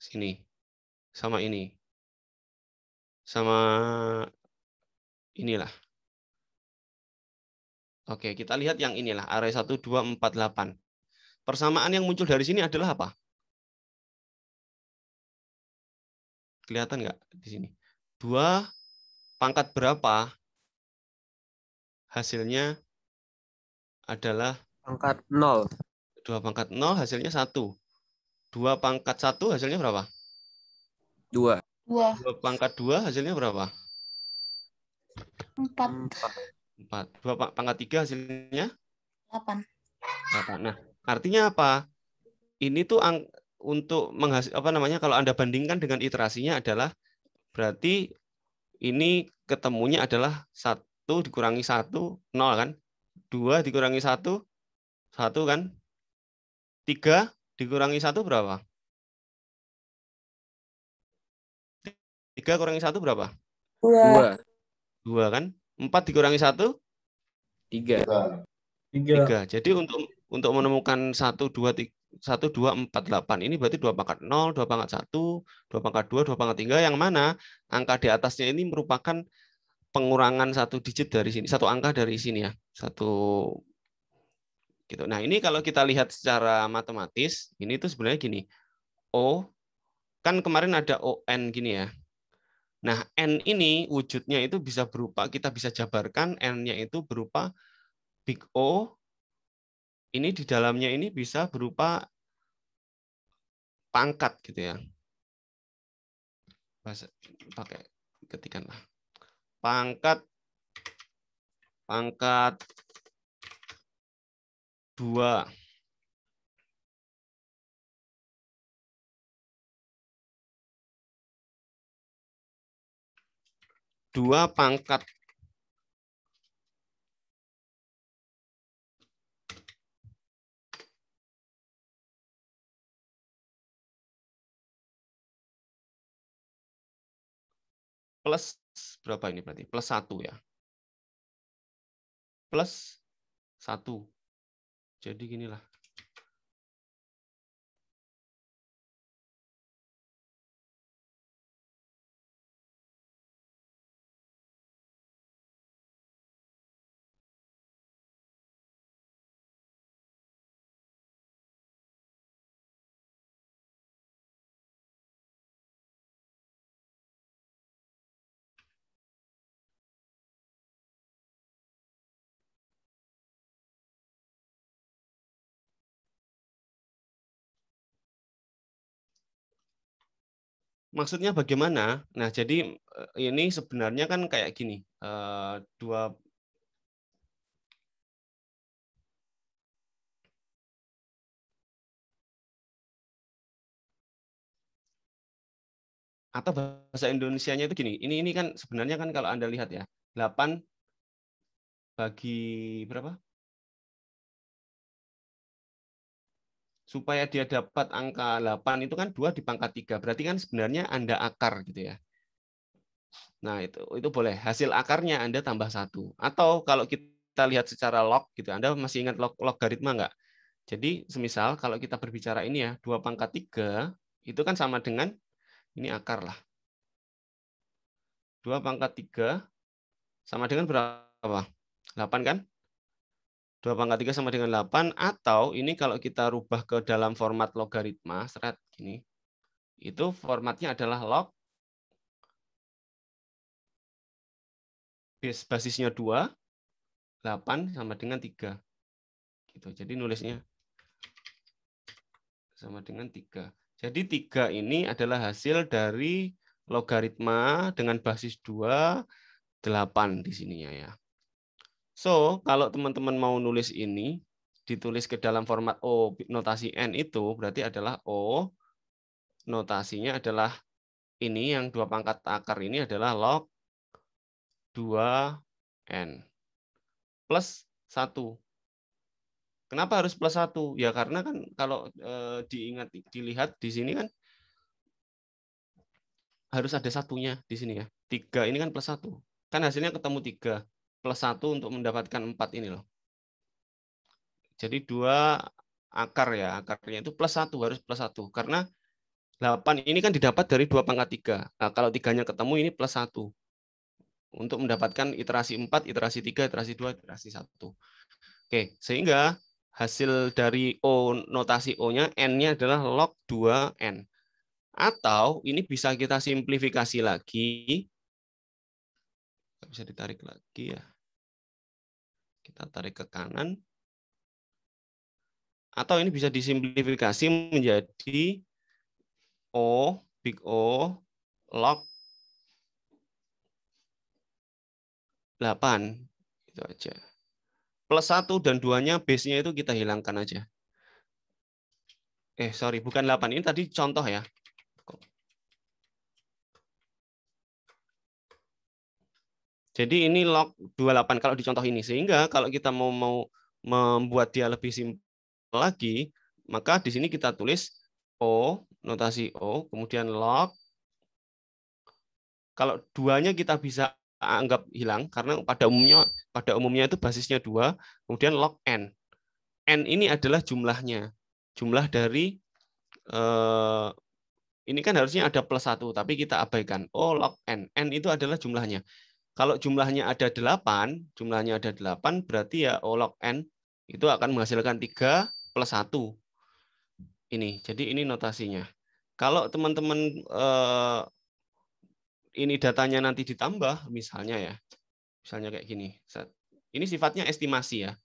Speaker 1: Sini. Sama ini. Sama inilah. Oke, kita lihat yang inilah, array 1, 2, 4, 8. Persamaan yang muncul dari sini adalah apa? Kelihatan nggak di sini? 2 pangkat berapa? Hasilnya adalah
Speaker 5: Pangkat 0.
Speaker 1: 2 pangkat 0, hasilnya 1. 2 pangkat 1, hasilnya berapa?
Speaker 5: 2.
Speaker 1: 2 pangkat 2, hasilnya berapa?
Speaker 3: 4.
Speaker 1: 4. 2 pangkat 3, hasilnya?
Speaker 3: 8.
Speaker 1: 8. Nah, artinya apa? Ini tuh untuk kalau Anda bandingkan dengan iterasinya adalah berarti ini ketemunya adalah 1 dikurangi 1, 0 kan? 2 dikurangi 1, 1 kan? 3 dikurangi 1 berapa? 3 kurangi 1 berapa?
Speaker 5: 2.
Speaker 1: 2 kan? 4 dikurangi 1?
Speaker 5: 3.
Speaker 1: 3. Jadi untuk menemukan 1, 2, 4, 8 ini berarti 2 pangkat 0, 2 pangkat 1, 2 pangkat 2, 2 pangkat 3, yang mana angka di atasnya ini merupakan pengurangan 1 digit dari sini, 1 angka dari sini ya. 1 gitu. Nah, ini kalau kita lihat secara matematis, ini tuh sebenarnya gini. O kan kemarin ada ON gini ya. Nah, N ini wujudnya itu bisa berupa, kita bisa jabarkan N-nya itu berupa big O, ini di dalamnya ini bisa berupa pangkat gitu ya. Pakai ketikanlah. Pangkat 2. Dua pangkat plus berapa ini berarti? Plus 1 ya. Plus 1. Jadi ginilah. Maksudnya bagaimana? Nah, jadi ini sebenarnya kan kayak gini. Dua atau bahasa Indonesianya itu gini. Ini kan sebenarnya kan kalau Anda lihat ya, 8 bagi berapa? Supaya dia dapat angka 8 itu kan 2 di pangkat 3. Berarti kan sebenarnya Anda akar gitu ya. Nah, itu boleh. Hasil akarnya Anda tambah 1. Atau kalau kita lihat secara log gitu, Anda masih ingat logaritma nggak? Jadi, semisal kalau kita berbicara ini ya, 2 pangkat 3 itu kan sama dengan ini akar lah. 2 pangkat 3 sama dengan berapa? 8 kan? 2 pangkat 3 sama dengan 8, atau ini kalau kita rubah ke dalam format logaritma, seret gini, itu formatnya adalah log basisnya 2, 8 sama dengan 3. Gitu. Jadi nulisnya sama dengan 3. Jadi 3 ini adalah hasil dari logaritma dengan basis 2, 8 di sininya ya. So, kalau teman-teman mau nulis ini, ditulis ke dalam format O, notasi N itu berarti adalah O, notasinya adalah ini, yang 2 pangkat akar ini adalah log 2N plus 1. Kenapa harus plus 1? Ya karena kan kalau dilihat di sini kan harus ada satunya di sini ya. 3 ini kan plus 1. Kan hasilnya ketemu 3 plus 1 untuk mendapatkan 4 ini loh. Jadi 2 akar ya, akarnya itu plus 1, harus plus 1. Karena 8 ini kan didapat dari 2 pangkat 3. Nah, kalau 3-nya ketemu ini plus 1. Untuk mendapatkan iterasi 4, iterasi 3, iterasi 2, iterasi 1. Oke, sehingga hasil dari O, notasi O-nya, N-nya adalah log 2N. Atau ini bisa kita simplifikasi lagi. Bisa ditarik lagi ya. Kita tarik ke kanan. Atau ini bisa disimplifikasi menjadi O, big O, log 8. Itu aja. Plus 1 dan 2-nya base-nya itu kita hilangkan aja. Sorry, bukan 8. Ini tadi contoh ya. Jadi ini log 28 kalau di contoh ini. Sehingga kalau kita mau membuat dia lebih simpel lagi, maka di sini kita tulis O, notasi O, kemudian log. Kalau 2-nya kita bisa anggap hilang karena pada umumnya itu basisnya 2, kemudian log N. N ini adalah jumlahnya. Jumlah dari ini kan harusnya ada plus 1, tapi kita abaikan. Oh, log N. N itu adalah jumlahnya. Kalau jumlahnya ada 8, berarti ya O log N itu akan menghasilkan 3 plus 1. Ini. Jadi ini notasinya. Kalau teman-teman ini datanya nanti ditambah, misalnya ya. Misalnya kayak gini. Ini sifatnya estimasi ya.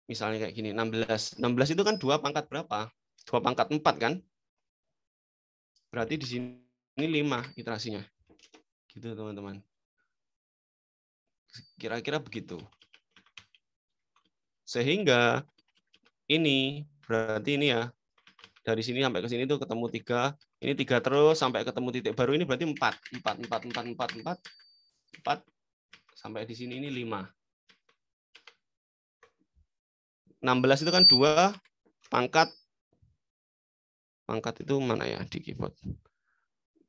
Speaker 1: Misalnya kayak gini, 16. 16 itu kan 2 pangkat berapa? 2 pangkat 4 kan? Berarti di sini 5 iterasinya. Gitu teman-teman. Kira-kira begitu. Sehingga ini berarti ini ya. Dari sini sampai ke sini tuh ketemu 3. Ini 3 terus sampai ketemu titik baru ini berarti 4. 4 sampai di sini ini 5. 16 itu kan 2 pangkat itu mana ya di keyboard?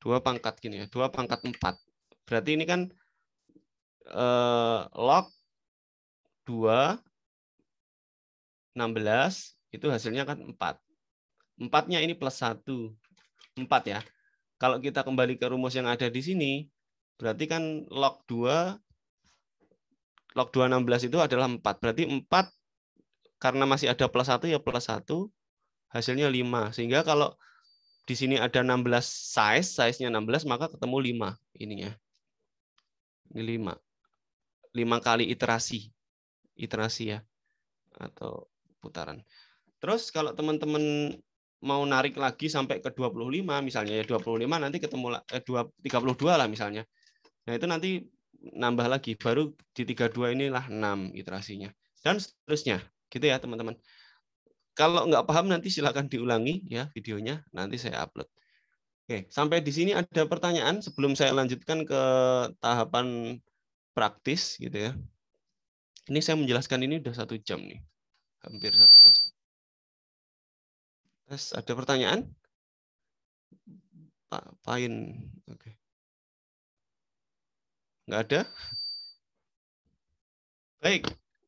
Speaker 1: 2 pangkat gini ya, 2 pangkat 4. Berarti ini kan log 2 16 itu hasilnya kan 4. 4-nya ini plus 1. 4 ya. Kalau kita kembali ke rumus yang ada di sini, berarti kan log 2 16 itu adalah 4. Berarti 4 karena masih ada plus 1 ya plus 1, hasilnya 5. Sehingga kalau di sini ada 16 size-nya 16, maka ketemu 5 ininya. Ini 5. 5 kali iterasi ya. Atau putaran. Terus kalau teman-teman mau narik lagi sampai ke 25 misalnya ya 25 nanti ketemu 32 lah misalnya. Nah, itu nanti nambah lagi baru di 32 inilah 6 iterasinya dan seterusnya. Gitu ya, teman-teman. Kalau nggak paham nanti silakan diulangi ya videonya, nanti saya upload. Oke, sampai di sini ada pertanyaan sebelum saya lanjutkan ke tahapan praktis gitu ya. Ini saya menjelaskan ini udah 1 jam nih. Hampir 1 jam. Terus ada pertanyaan? Pak Pain. Oke. Nggak ada? Baik.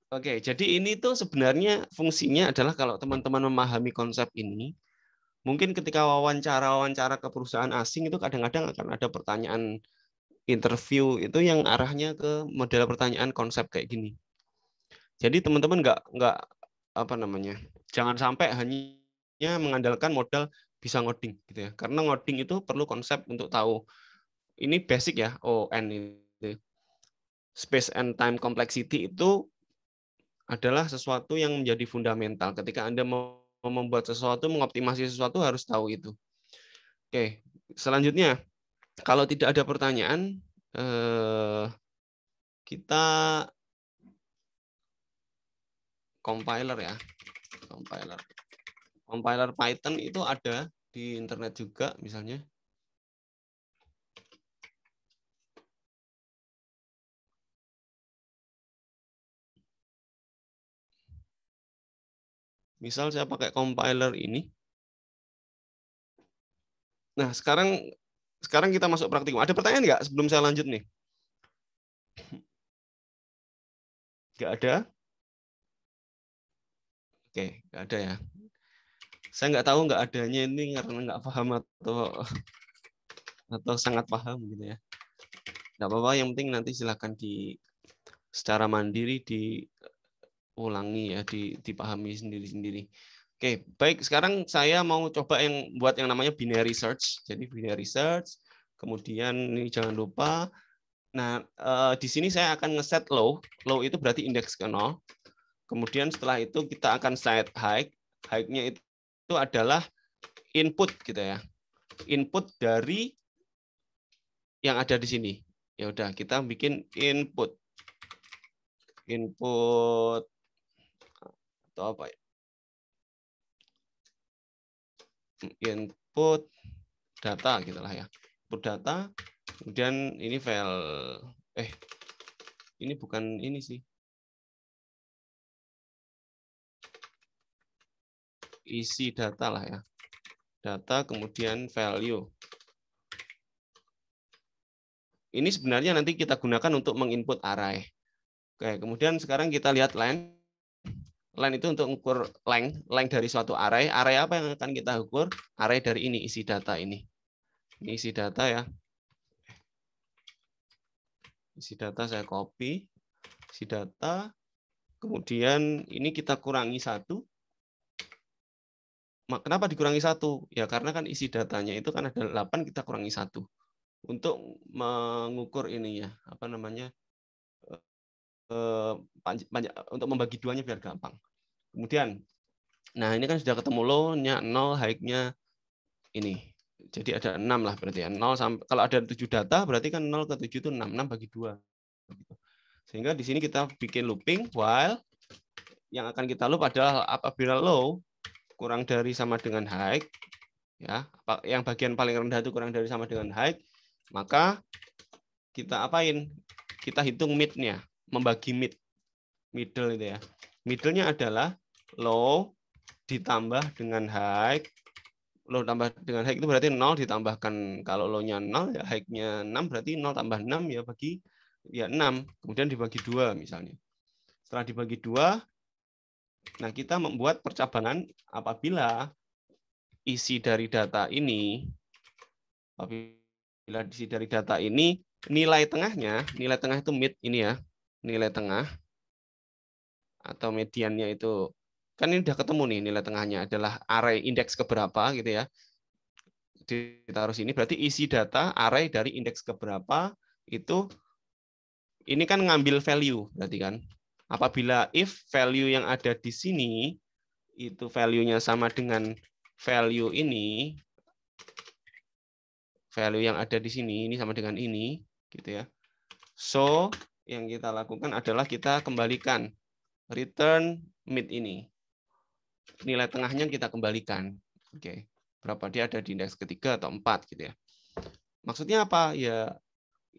Speaker 1: Oke, jadi ini tuh sebenarnya fungsinya adalah kalau teman-teman memahami konsep ini, mungkin ketika wawancara ke perusahaan asing itu kadang-kadang akan ada pertanyaan interview itu yang arahnya ke model pertanyaan konsep kayak gini. Jadi teman-teman nggak apa namanya, jangan sampai hanya mengandalkan modal bisa ngoding gitu ya. Karena ngoding itu perlu konsep untuk tahu ini basic ya, ON itu. Space and time complexity itu adalah sesuatu yang menjadi fundamental. Ketika Anda mau membuat sesuatu, mengoptimasi sesuatu harus tahu itu. Oke, selanjutnya kalau tidak ada pertanyaan, kita compiler ya. Compiler Python itu ada di internet juga misalnya. Misal saya pakai compiler ini. Nah, sekarang kita masuk praktikum. Ada pertanyaan nggak sebelum saya lanjut nih? Nggak ada? Oke, nggak ada ya. Saya nggak tahu nggak adanya ini karena nggak paham atau sangat paham gitu ya. Nggak apa-apa, yang penting nanti silakan secara mandiri diulangi ya, dipahami sendiri-sendiri. Oke, baik. Sekarang saya mau coba buat yang namanya binary search. Jadi binary search, kemudian ini jangan lupa. Nah, di sini saya akan ngeset low. Low itu berarti indeks ke 0. Kemudian setelah itu kita akan set high. High-nya itu adalah input gitu ya. Input dari yang ada di sini. Ya udah, kita bikin input atau apa ya? Input data gitulah ya. Input data, kemudian ini file ini bukan ini sih. Isi data lah ya. Data kemudian value. Ini sebenarnya nanti kita gunakan untuk menginput array. Oke, kemudian sekarang kita lihat len. Len itu untuk ukur length dari suatu array. Array apa yang akan kita ukur? Array dari ini, isi data ini. Ini isi data ya. Isi data saya copy. Isi data. Kemudian ini kita kurangi 1. Kenapa dikurangi 1? Ya karena kan isi datanya itu kan ada 8, kita kurangi 1. Untuk mengukur ininya, apa namanya, untuk membagi duanya biar gampang. Kemudian, nah ini kan sudah ketemu low-nya 0, high-nya ini. Jadi ada 6 lah berarti ya. 0 sampai, kalau ada 7 data berarti kan 0 ke 7 itu 6, 6 bagi 2. Sehingga di sini kita bikin looping while yang akan kita loop adalah apabila low kurang dari sama dengan high, ya, yang bagian paling rendah itu kurang dari sama dengan high, maka kita apain? Kita hitung mid-nya, membagi middle itu ya. Middle-nya adalah low ditambah dengan high. Low tambah dengan high itu berarti 0 ditambahkan, kalau low-nya 0 ya high-nya 6 berarti 0 tambah 6 ya bagi ya 6, kemudian dibagi 2 misalnya. Setelah dibagi 2, nah kita membuat percabangan apabila isi dari data ini nilai tengahnya, nilai tengah itu mid ini ya, nilai tengah atau mediannya itu kan ini udah ketemu nih, nilai tengahnya adalah array indeks keberapa gitu ya, ditaruh sini, berarti isi data array dari indeks keberapa itu ini kan ngambil value berarti kan. Apabila if value yang ada di sini itu value-nya sama dengan value ini, value yang ada di sini ini sama dengan ini gitu ya. So, yang kita lakukan adalah kita kembalikan return mid ini. Nilai tengahnya kita kembalikan. Oke. Berapa dia ada di indeks ketiga atau 4 gitu ya. Maksudnya apa? Ya,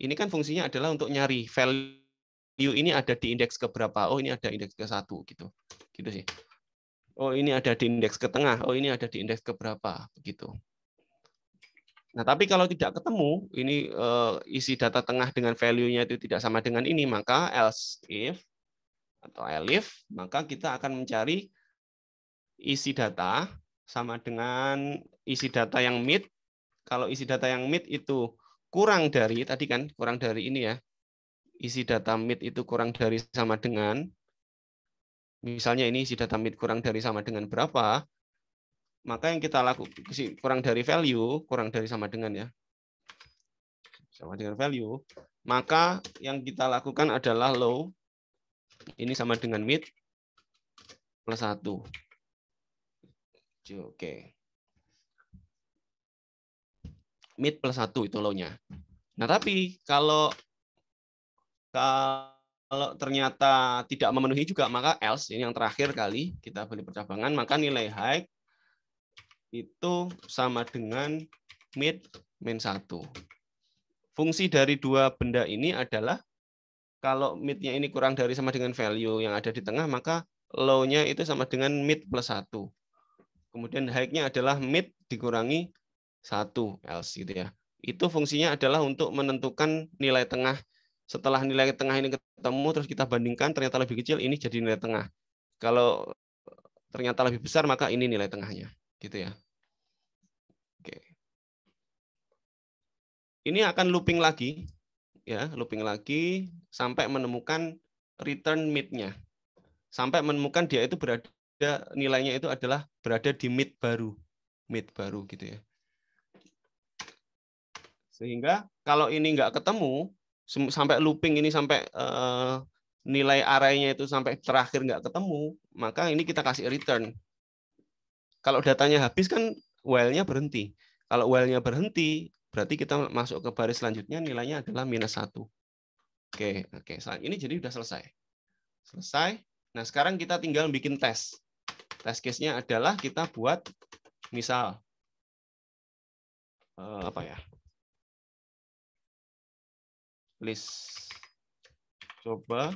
Speaker 1: ini kan fungsinya adalah untuk nyari value ini ada di indeks keberapa. Oh, ini ada indeks ke-1 gitu. Gitu sih. Oh, ini ada di indeks ke tengah. Oh, ini ada di indeks keberapa begitu. Nah, tapi kalau tidak ketemu, ini isi data tengah dengan value-nya itu tidak sama dengan ini, maka else if atau elif, maka kita akan mencari isi data sama dengan isi data yang mid. Kalau isi data yang mid itu kurang dari, tadi kan kurang dari ini ya, isi data mid itu kurang dari sama dengan, misalnya ini isi data mid kurang dari sama dengan berapa, maka yang kita lakukan kurang dari value, kurang dari sama dengan ya, sama dengan value, maka yang kita lakukan adalah low, ini sama dengan mid, plus 1. Oke. Mid plus 1 itu low-nya. Nah, tapi kalau ternyata tidak memenuhi juga, maka else, ini yang terakhir kali kita beli percabangan, maka nilai high itu sama dengan mid min 1. Fungsi dari dua benda ini adalah kalau mid-nya ini kurang dari sama dengan value yang ada di tengah, maka low-nya itu sama dengan mid plus 1. Kemudian high-nya adalah mid dikurangi 1 else gitu ya. Itu fungsinya adalah untuk menentukan nilai tengah. Setelah nilai tengah ini ketemu terus kita bandingkan ternyata lebih kecil, ini jadi nilai tengah. Kalau ternyata lebih besar maka ini nilai tengahnya gitu ya. Oke. Ini akan looping lagi ya, looping lagi sampai menemukan return mid-nya. Sampai menemukan dia itu berada, nilainya itu adalah berada di mid baru gitu ya. Sehingga kalau ini nggak ketemu, sampai looping ini sampai nilai arraynya itu sampai terakhir nggak ketemu, maka ini kita kasih return. Kalau datanya habis kan while-nya berhenti. Kalau while-nya berhenti, berarti kita masuk ke baris selanjutnya, nilainya adalah -1. Oke, ini jadi udah selesai. Nah, sekarang kita tinggal bikin tes. Test case-nya adalah kita buat misal apa ya? List. Coba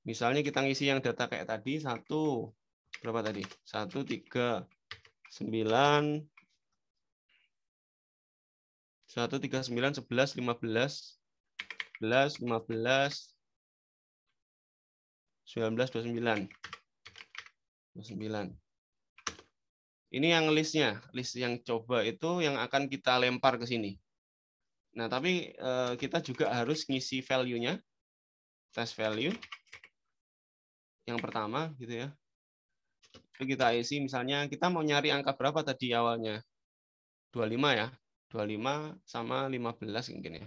Speaker 1: misalnya kita ngisi yang data kayak tadi, 1 berapa tadi? 1 3 9 1 3 9 11 15 11 15 19 29. Ini yang listnya, list yang coba itu yang akan kita lempar ke sini. Nah, tapi kita juga harus ngisi value-nya, test value yang pertama gitu ya. Itu kita isi misalnya kita mau nyari angka berapa tadi awalnya? 25 ya. 25 sama 15 mungkin ya.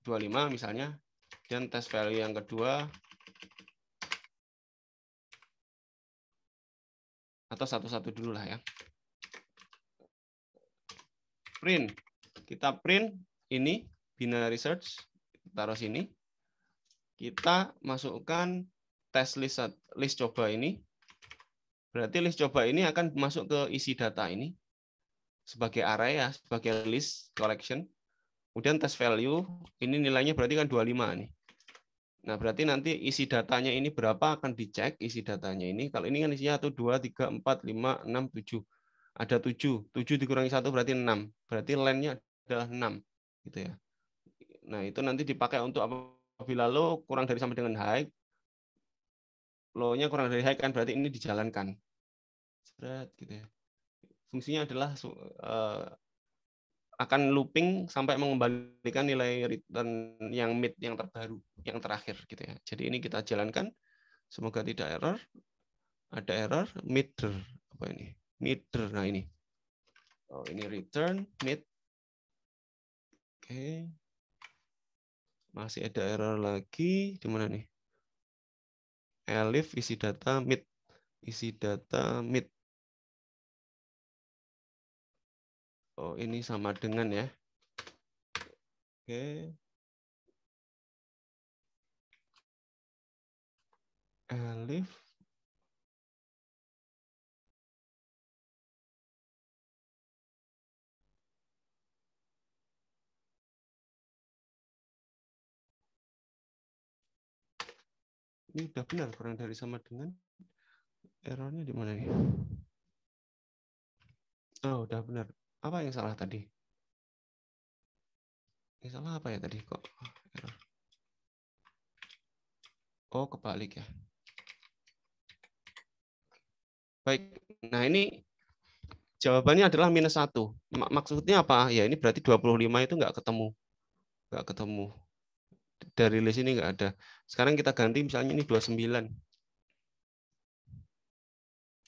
Speaker 1: 25 misalnya. Dan test value yang kedua atau satu-satu dulu lah ya. Print. Kita print ini binary search, taruh sini. Kita masukkan test list coba ini. Berarti list coba ini akan masuk ke isi data ini sebagai array ya, sebagai list collection. Kemudian test value ini nilainya berarti kan 25 nih. Nah, berarti nanti isi datanya ini berapa akan dicek isi datanya ini. Kalau ini kan isinya 1 2 3 4 5 6 7. Ada 7. 7 dikurangi 1 berarti 6. Berarti len-nya adalah 6 gitu ya. Nah, itu nanti dipakai untuk apabila low kurang dari sama dengan high. Low-nya kurang dari high kan berarti ini dijalankan. Gitu ya. Fungsinya adalah akan looping sampai mengembalikan nilai return yang mid yang terbaru, yang terakhir gitu ya. Jadi ini kita jalankan, semoga tidak error. Ada error midder apa ini? Midder. Nah, ini. Oh, ini return mid. Oke. Masih ada error lagi di mana nih? Elif isi data mid. Isi data mid. Oh, ini sama dengan ya. Oke. Elif. Ini udah benar, kurang dari sama dengan. Errornya di mana nih? Oh, udah benar. Apa yang salah tadi? Yang salah apa ya tadi kok? Error. Oh, kebalik ya. Baik. Nah, ini jawabannya adalah -1. Maksudnya apa? Ya, ini berarti 25 itu nggak ketemu. Nggak ketemu. Dari list ini nggak ada. Sekarang kita ganti misalnya ini 29.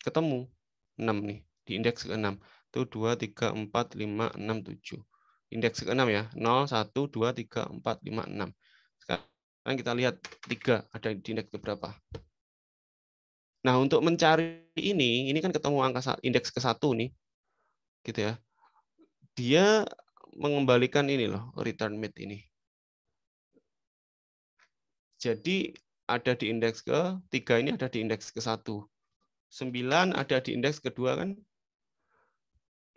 Speaker 1: Ketemu 6 nih. Di indeks ke-6. Itu 2, 3, 4, 5, 6, 7. Indeks ke-6 ya. 0, 1, 2, 3, 4, 5, 6. Sekarang kita lihat 3 ada di indeks ke berapa. Nah, untuk mencari ini kan ketemu angka indeks ke-1 nih. Gitu ya. Dia mengembalikan ini loh, return mid ini. Jadi ada di indeks ke-3 ini ada di indeks ke-1. 9 ada di indeks kedua kan.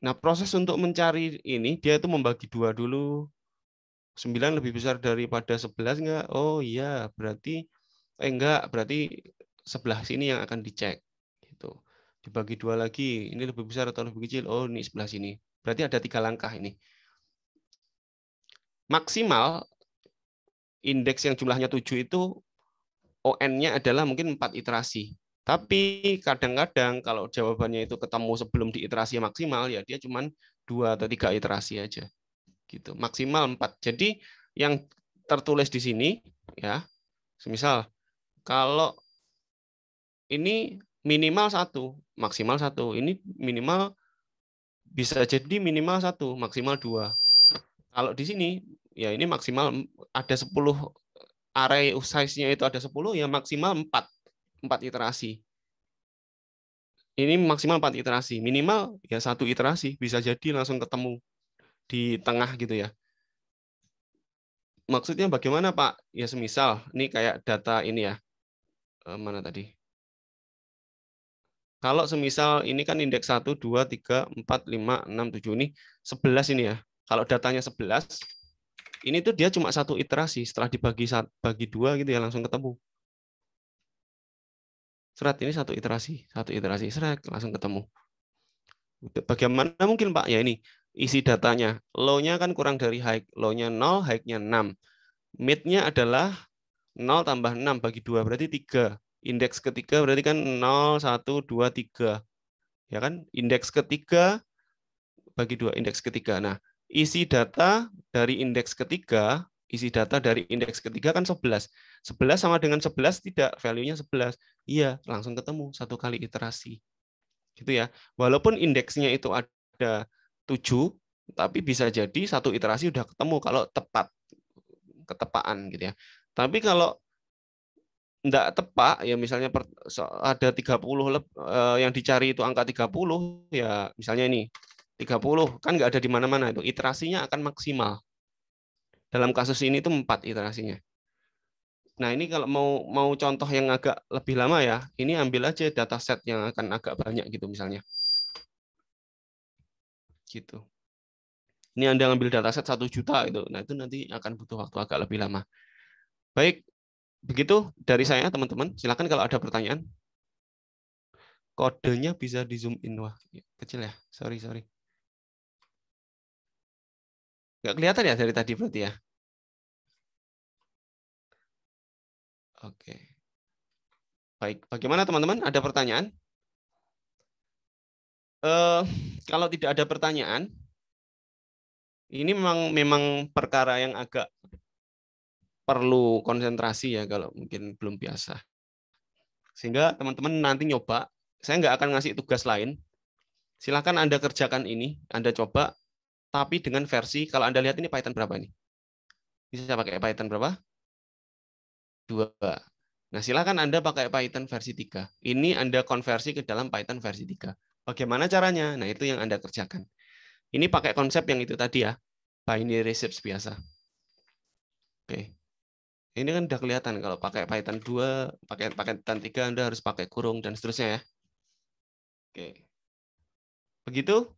Speaker 1: Nah, proses untuk mencari ini dia itu membagi 2 dulu. 9 lebih besar daripada 11 enggak? Oh iya, berarti enggak, berarti sebelah sini yang akan dicek. Gitu. Dibagi 2 lagi, ini lebih besar atau lebih kecil? Oh, ini sebelah sini. Berarti ada 3 langkah ini. Maksimal indeks yang jumlahnya 7 itu ON-nya adalah mungkin 4 iterasi. Tapi kadang-kadang kalau jawabannya itu ketemu sebelum di iterasi maksimal, ya dia cuma 2 atau 3 iterasi aja. Gitu. Maksimal 4. Jadi yang tertulis di sini, ya, semisal kalau ini minimal 1, maksimal 1. Ini minimal bisa jadi minimal 1, maksimal 2. Kalau di sini, ya ini maksimal ada 10 array size-nya itu ada 10, ya maksimal 4 iterasi. Ini maksimal 4 iterasi, minimal ya 1 iterasi, bisa jadi langsung ketemu di tengah gitu ya. Maksudnya bagaimana Pak? Ya semisal, ini kayak data ini ya, mana tadi? Kalau semisal ini kan indeks 1, 2, 3, 4, 5, 6, 7, ini 11 ini ya. Kalau datanya 11, ini tuh dia cuma 1 iterasi, setelah dibagi bagi 2 gitu ya, langsung ketemu. Serat ini 1 iterasi, serat langsung ketemu. Bagaimana mungkin Pak? Ya ini isi datanya. Low-nya kan kurang dari high. Low-nya 0, high-nya 6. Mid-nya adalah 0 tambah 6 bagi 2 berarti 3. Indeks ketiga berarti kan 0, 1, 2, 3. Ya kan? Indeks ketiga bagi 2 indeks ketiga. Nah, isi data dari indeks ketiga kan 11. 11 sama dengan 11 tidak, value-nya 11. Iya, langsung ketemu 1 kali iterasi. Gitu ya. Walaupun indeksnya itu ada 7, tapi bisa jadi 1 iterasi udah ketemu kalau tepat, ketepaan gitu ya. Tapi kalau enggak tepat, ya misalnya ada 30 yang dicari itu angka 30, ya misalnya ini 30 kan nggak ada di mana-mana, itu iterasinya akan maksimal. Dalam kasus ini itu 4 iterasinya. Nah, ini kalau mau contoh yang agak lebih lama ya, ini ambil aja dataset yang akan agak banyak gitu misalnya. Gitu. Ini Anda ngambil dataset 1 juta itu. Nah, itu nanti akan butuh waktu agak lebih lama. Baik, begitu dari saya teman-teman. Silakan kalau ada pertanyaan. Kodenya bisa di zoom in. Wah, kecil ya. Sorry. Nggak kelihatan ya dari tadi berarti ya? Oke. Baik, bagaimana teman-teman? Ada pertanyaan? Kalau tidak ada pertanyaan, ini memang perkara yang agak perlu konsentrasi ya kalau mungkin belum biasa. Sehingga teman-teman nanti nyoba, saya nggak akan ngasih tugas lain. Silakan Anda kerjakan ini, Anda coba, tapi dengan versi, kalau Anda lihat ini Python berapa ini? Bisa pakai Python berapa? 2. Nah, silakan Anda pakai Python versi 3. Ini Anda konversi ke dalam Python versi 3. Bagaimana caranya? Nah, itu yang Anda kerjakan. Ini pakai konsep yang itu tadi ya, binary search biasa. Oke. Ini kan udah kelihatan kalau pakai Python 2, pakai Python 3 Anda harus pakai kurung dan seterusnya ya. Oke. Begitu?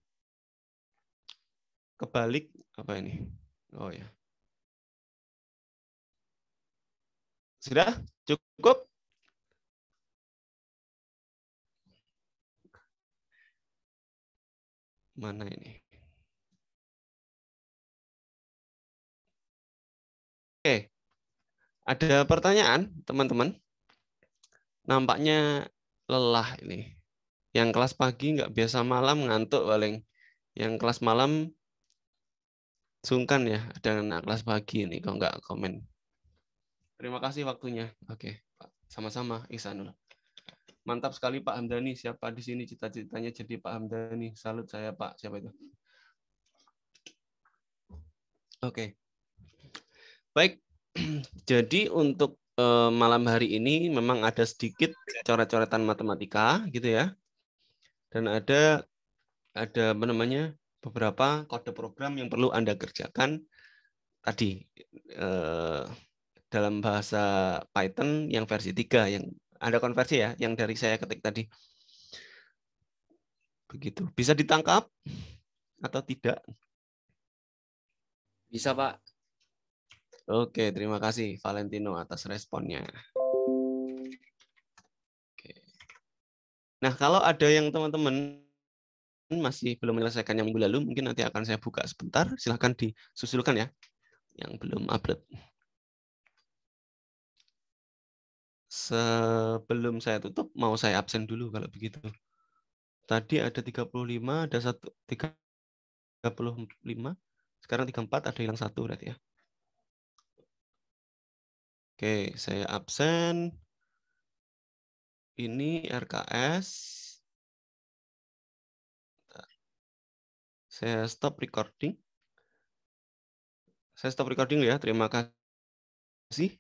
Speaker 1: Kebalik apa ini? Oh ya. Sudah? Cukup? Mana ini? Oke. Ada pertanyaan, teman-teman? Nampaknya lelah ini. Yang kelas pagi nggak biasa malam ngantuk paling. Yang kelas malam sungkan ya. Ada anak kelas pagi ini kok nggak komen. Terima kasih waktunya. Oke, Pak. Sama-sama, Ihsanul. Mantap sekali Pak Hamdani. Siapa di sini cita-citanya jadi Pak Hamdani? Salut saya Pak. Siapa itu? Oke. Baik. Jadi untuk malam hari ini memang ada sedikit coret-coretan matematika gitu ya. Dan ada apa namanya? Beberapa kode program yang perlu Anda kerjakan tadi dalam bahasa Python yang versi 3 yang Anda konversi ya, yang dari saya ketik tadi. Begitu. Bisa ditangkap atau tidak?
Speaker 5: Bisa, Pak.
Speaker 1: Oke, terima kasih Valentino atas responnya. Nah, kalau ada yang teman-teman masih belum menyelesaikan yang minggu lalu, mungkin nanti akan saya buka sebentar. Silahkan disusulkan ya, yang belum upload. Sebelum saya tutup, mau saya absen dulu kalau begitu. Tadi ada 35, ada 35, sekarang 34, ada hilang 1 berarti ya. Oke, saya absen. Ini RKS. Saya stop recording. Saya stop recording ya. Terima kasih.